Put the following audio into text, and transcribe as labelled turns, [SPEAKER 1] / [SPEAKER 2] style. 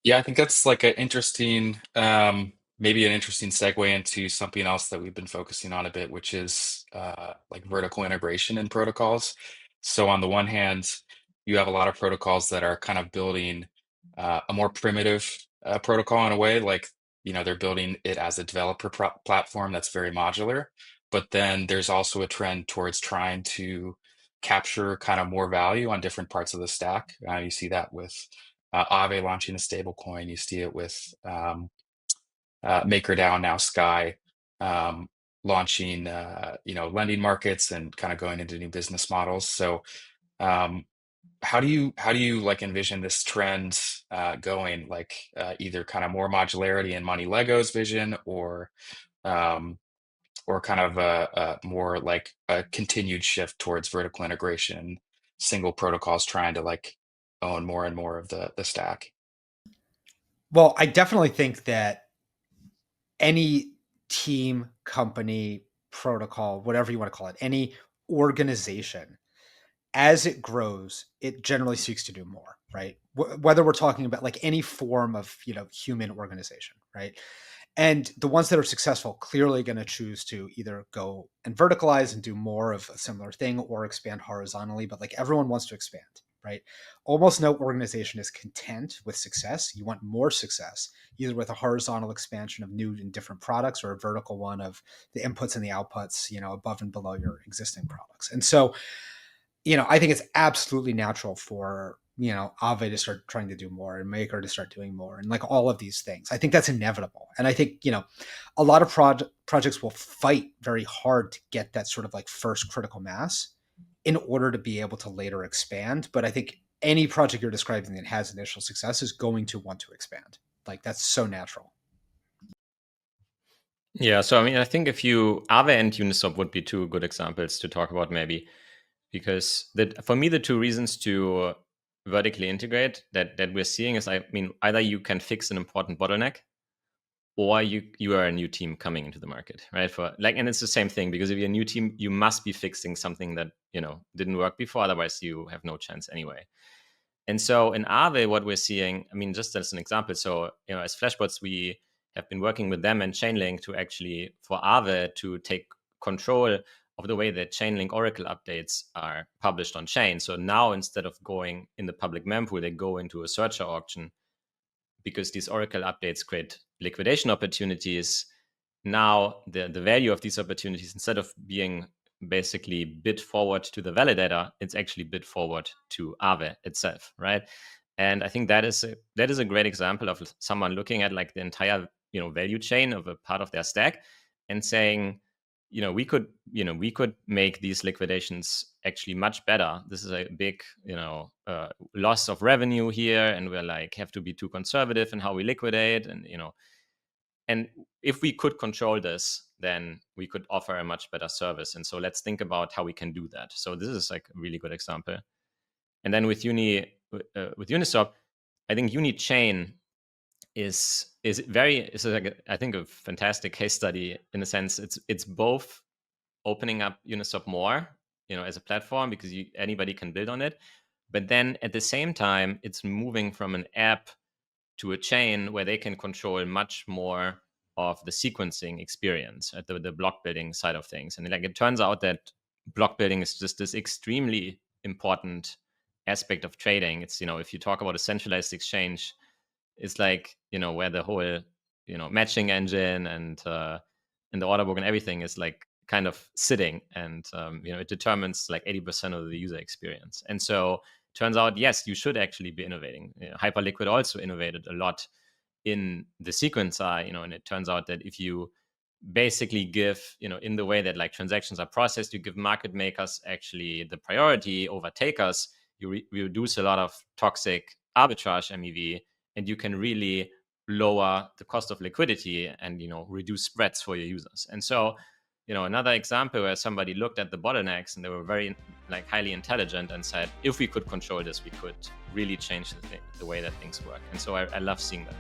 [SPEAKER 1] Yeah, I think that's like an interesting, maybe an interesting segue into something else that we've been focusing on a bit, which is like vertical integration in protocols. So on the one hand, you have a lot of protocols that are kind of building a more primitive protocol in a way, like they're building it as a developer platform that's very modular. But then there's also a trend towards trying to capture kind of more value on different parts of the stack. You see that with Aave launching a stable coin. You see it with MakerDAO, now Sky, um, launching lending markets and kind of going into new business models. So um, how do you like envision this trend going? Like either kind of more modularity in Money Lego's vision, um, or kind of a more like a continued shift towards vertical integration, single protocols trying to like own more and more of the stack.
[SPEAKER 2] Well, I definitely think that any team, company, protocol, whatever you want to call it, any organization, as it grows, it generally seeks to do more, right? Whether we're talking about like any form of, human organization, right? And the ones that are successful clearly going to choose to either go and verticalize and do more of a similar thing or expand horizontally. But like everyone wants to expand, right? Almost no organization is content with success. You want more success, either with a horizontal expansion of new and different products or a vertical one of the inputs and the outputs, above and below your existing products. And so, I think it's absolutely natural for Aave to start trying to do more and Maker to start doing more and like all of these things. I think that's inevitable, and I think a lot of projects will fight very hard to get that sort of like first critical mass in order to be able to later expand. But I think any project you're describing that has initial success is going to want to expand. Like that's so natural.
[SPEAKER 3] Yeah, so I mean, I think if you Aave and Uniswap would be two good examples to talk about, maybe, because for me the two reasons to vertically integrate that we're seeing is, I mean, either you can fix an important bottleneck, or you are a new team coming into the market, right? For like, and it's the same thing, because if you're a new team, you must be fixing something that didn't work before, otherwise you have no chance anyway. And so in Aave, what we're seeing, I mean, just as an example, so as Flashbots, we have been working with them and Chainlink to actually, for Aave, to take control of the way that Chainlink Oracle updates are published on chain. So now, instead of going in the public mempool, they go into a searcher auction, because these Oracle updates create liquidation opportunities. Now the value of these opportunities, instead of being basically bid forward to the validator, it's actually bid forward to Aave itself, right? And I think that is a great example of someone looking at like the entire value chain of a part of their stack and saying, we could make these liquidations actually much better. This is a big loss of revenue here, and we're like, have to be too conservative in how we liquidate, and if we could control this, then we could offer a much better service. And so let's think about how we can do that. So this is like a really good example. And then with with Uniswap, I think Unichain is like I think a fantastic case study, in a sense. It's both opening up Uniswap more, as a platform, because anybody can build on it. But then at the same time, it's moving from an app to a chain where they can control much more of the sequencing experience at the block building side of things. And like, it turns out that block building is just this extremely important aspect of trading. It's, if you talk about a centralized exchange, it's like, where the whole, matching engine and the order book and everything is like kind of sitting, and it determines like 80% of the user experience. And so turns out, yes, you should actually be innovating. Hyperliquid also innovated a lot in the sequencer, and it turns out that if you basically give, in the way that like transactions are processed, you give market makers actually the priority over takers, you reduce a lot of toxic arbitrage MEV, and you can really lower the cost of liquidity and reduce spreads for your users. And so another example where somebody looked at the bottlenecks, and they were very like highly intelligent, and said, if we could control this, we could really change the way that things work. And so I love seeing that.